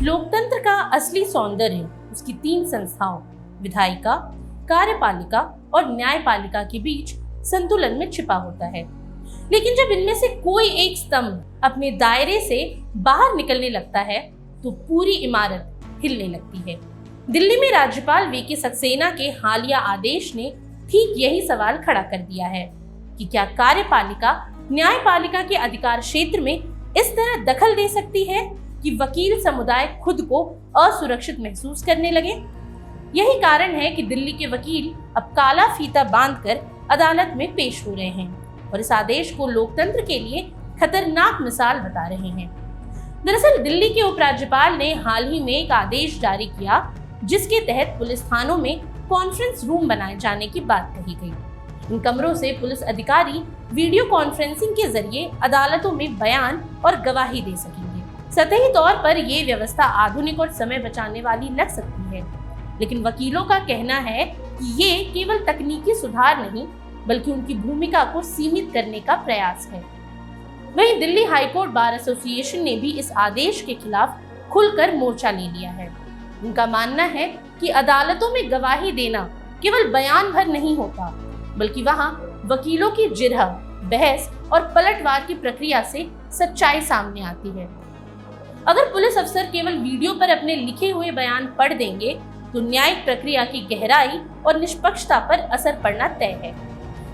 लोकतंत्र का असली सौंदर्य उसकी 3 संस्थाओं विधायिका, कार्यपालिका और न्यायपालिका के बीच संतुलन में छिपा होता है। लेकिन जब इनमें से कोई एक स्तंभ अपने दायरे से बाहर निकलने लगता है तो पूरी इमारत हिलने लगती है। दिल्ली में राज्यपाल वीके सक्सेना के हालिया आदेश ने ठीक यही सवाल खड़ा कर दिया है कि क्या कार्यपालिका न्यायपालिका के अधिकार क्षेत्र में इस तरह दखल दे सकती है कि वकील समुदाय खुद को असुरक्षित महसूस करने लगे। यही कारण है कि दिल्ली के वकील अब काला फीता बांधकर अदालत में पेश हो रहे हैं और इस आदेश को लोकतंत्र के लिए खतरनाक मिसाल बता रहे हैं। दरअसल दिल्ली के उपराज्यपाल ने हाल ही में एक आदेश जारी किया जिसके तहत पुलिस थानों में कॉन्फ्रेंस रूम बनाए जाने की बात कही गई। इन कमरों से पुलिस अधिकारी वीडियो कॉन्फ्रेंसिंग के जरिए अदालतों में बयान और गवाही दे सकेंगे। सतही तौर पर ये व्यवस्था आधुनिक और समय बचाने वाली लग सकती है, लेकिन वकीलों का कहना है कि ये केवल तकनीकी सुधार नहीं बल्कि उनकी भूमिका को सीमित करने का प्रयास है। वहीं दिल्ली हाईकोर्ट बार एसोसिएशन ने भी इस आदेश के खिलाफ खुलकर मोर्चा ले लिया है। उनका मानना है कि अदालतों में गवाही देना केवल बयान भर नहीं होता, बल्कि वहां वकीलों की जिरह, बहस और पलटवार की प्रक्रिया से सच्चाई सामने आती है। अगर पुलिस अफसर केवल वीडियो पर अपने लिखे हुए बयान पढ़ देंगे तो न्यायिक प्रक्रिया की गहराई और निष्पक्षता पर असर पड़ना तय है।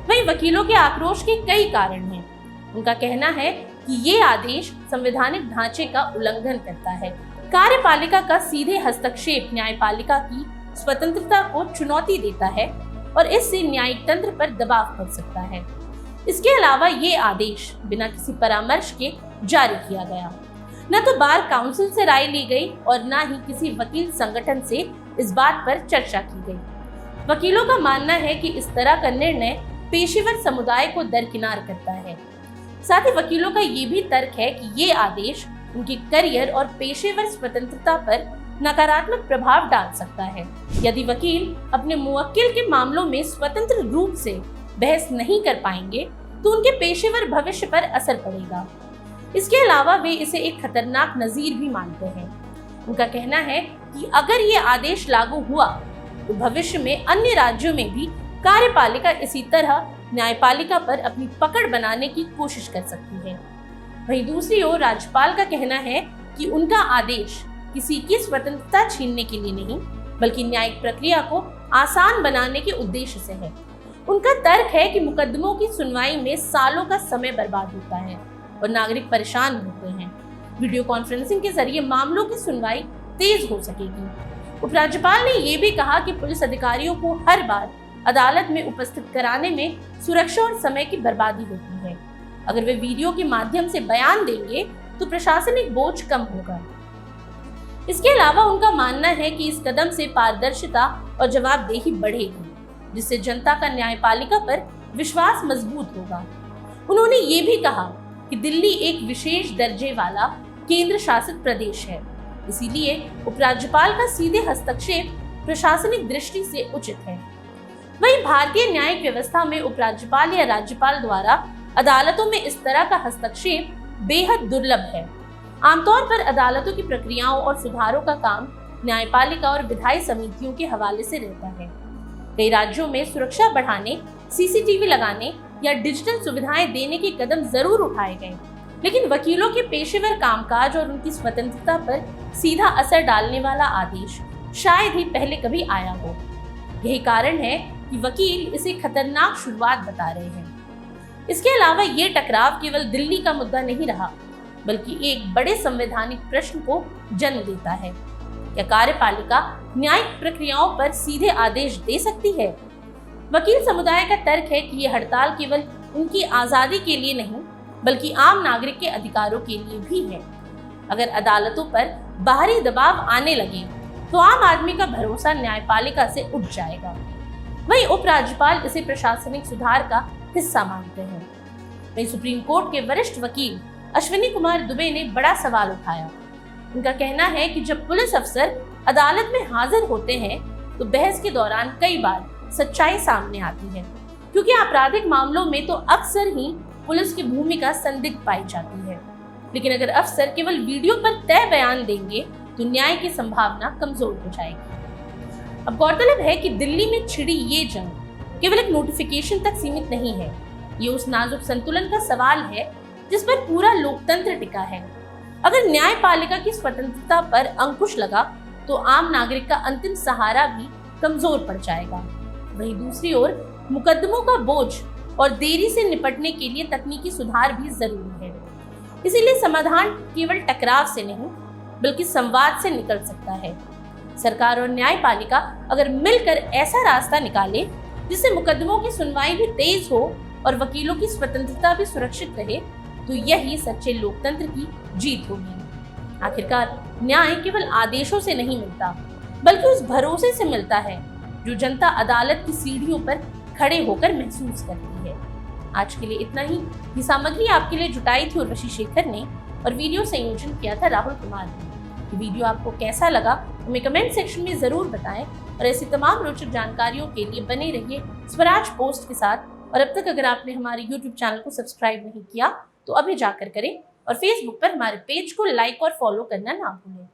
वहीं वकीलों के आक्रोश के कई कारण हैं। उनका कहना है कि ये आदेश संवैधानिक ढांचे का उल्लंघन करता है। कार्यपालिका का सीधे हस्तक्षेप न्यायपालिका की स्वतंत्रता को चुनौती देता है और इससे न्यायिक तंत्र पर दबाव पड़ सकता है। इसके अलावा ये आदेश बिना किसी परामर्श के जारी किया गया। न तो बार काउंसिल से राय ली गई और न ही किसी वकील संगठन से इस बात पर चर्चा की गई। वकीलों का मानना है कि इस तरह का निर्णय पेशेवर समुदाय को दरकिनार करता है। साथ ही वकीलों का ये भी तर्क है कि ये आदेश उनके करियर और पेशेवर स्वतंत्रता पर नकारात्मक प्रभाव डाल सकता है। यदि वकील अपने मुवक्किल के मामलों में स्वतंत्र रूप से बहस नहीं कर पाएंगे तो उनके पेशेवर भविष्य पर असर पड़ेगा। इसके अलावा वे इसे एक खतरनाक नजीर भी मानते हैं। उनका कहना है कि अगर ये आदेश लागू हुआ तो भविष्य में अन्य राज्यों में भी कार्यपालिका इसी तरह न्यायपालिका पर अपनी पकड़ बनाने की कोशिश कर सकती है। वहीं दूसरी ओर राज्यपाल का कहना है कि उनका आदेश किसी की स्वतंत्रता छीनने के लिए नहीं बल्कि न्यायिक प्रक्रिया को आसान बनाने के उद्देश्य से है। उनका तर्क है कि मुकदमों की सुनवाई में सालों का समय बर्बाद होता है और नागरिक परेशान होते हैं। वीडियो कॉन्फ्रेंसिंग के जरिए मामलों की सुनवाई तेज हो सकेगी। उपराज्यपाल ने ये भी कहा कि पुलिस अधिकारियों को हर बार अदालत में उपस्थित कराने में सुरक्षा और समय की बर्बादी होती है। अगर वे वीडियो के माध्यम से बयान देंगे तो प्रशासनिक बोझ कम होगा। इसके अलावा उनका मानना है कि इस कदम से पारदर्शिता और जवाबदेही बढ़ेगी, जिससे जनता का न्यायपालिका पर विश्वास मजबूत होगा। उन्होंने ये भी कहा कि दिल्ली एक विशेष दर्जे वाला केंद्र शासित प्रदेश है, इसीलिए उपराज्यपाल का सीधे हस्तक्षेप प्रशासनिक दृष्टि से उचित है। वहीं भारतीय न्यायिक व्यवस्था में उपराज्यपाल या राज्यपाल द्वारा अदालतों में इस तरह का हस्तक्षेप बेहद दुर्लभ है। आमतौर पर अदालतों की प्रक्रियाओं और सुधारों का काम न्यायपालिका और विधायी समितियों के हवाले से रहता है। कई राज्यों में सुरक्षा बढ़ाने, सीसीटीवी लगाने या डिजिटल सुविधाएं देने के कदम जरूर उठाए गए, लेकिन वकीलों के पेशेवर कामकाज और उनकी स्वतंत्रता पर सीधा असर डालने वाला आदेश शायद ही पहले कभी आया हो। यही कारण है कि वकील इसे खतरनाक शुरुआत बता रहे हैं। इसके अलावा ये टकराव केवल दिल्ली का मुद्दा नहीं रहा, बल्कि एक बड़े संवैधानिक प्रश्न को जन्म देता है। क्या कार्यपालिका न्यायिक प्रक्रियाओं पर सीधे आदेश दे सकती है? वकील समुदाय का तर्क है कि यह हड़ताल केवल उनकी आजादी के लिए नहीं बल्कि आम नागरिक के अधिकारों के लिए भी है। अगर अदालतों पर बाहरी दबाव आने लगे तो आम आदमी का भरोसा न्यायपालिका से उठ जाएगा। वहीं उपराज्यपाल इसे प्रशासनिक सुधार का हिस्सा मानते हैं। वहीं सुप्रीम कोर्ट के वरिष्ठ वकील अश्विनी कुमार दुबे ने बड़ा सवाल उठाया। उनका कहना है कि जब पुलिस अफसर अदालत में हाजिर होते हैं तो बहस के दौरान कई बार सच्चाई सामने आती है, क्योंकि आपराधिक मामलों में तो अक्सर ही पुलिस की भूमिका संदिग्ध पाई जाती है। लेकिन अगर अफसर केवल वीडियो पर तय बयान देंगे तो न्याय की संभावना कमजोर हो जाएगी। अब गौरतलब है कि दिल्ली में छिड़ी ये जंग केवल एक नोटिफिकेशन तक सीमित नहीं है। ये उस नाजुक संतुलन का सवाल है जिस पर पूरा लोकतंत्र टिका है। अगर न्यायपालिका की स्वतंत्रता पर अंकुश लगा तो आम नागरिक का अंतिम सहारा भी कमजोर पड़ जाएगा। वहीं दूसरी ओर मुकदमों का बोझ और देरी से निपटने के लिए तकनीकी सुधार भी जरूरी है। इसीलिए समाधान केवल टकराव से नहीं बल्कि संवाद से निकल सकता है। सरकार और न्यायपालिका अगर मिलकर ऐसा रास्ता निकाले जिससे मुकदमों की सुनवाई भी तेज हो और वकीलों की स्वतंत्रता भी सुरक्षित रहे, तो यही सच्चे लोकतंत्र की जीत होगी। आखिरकार न्याय केवल आदेशों से नहीं मिलता बल्कि उस भरोसे से मिलता है जो जनता अदालत की सीढ़ियों पर खड़े होकर महसूस करती है। आज के लिए इतना ही। ये सामग्री आपके लिए जुटाई थी उर्वशी शेखर ने और वीडियो संयोजन किया था राहुल कुमार ने। ये वीडियो आपको कैसा लगा हमें कमेंट सेक्शन में जरूर बताएं और ऐसी तमाम रोचक जानकारियों के लिए बने रहिए स्वराज पोस्ट के साथ। और अब तक अगर आपने हमारे YouTube चैनल को सब्सक्राइब नहीं किया तो अभी जाकर करें और Facebook पर हमारे पेज को लाइक और फॉलो करना ना भूलें।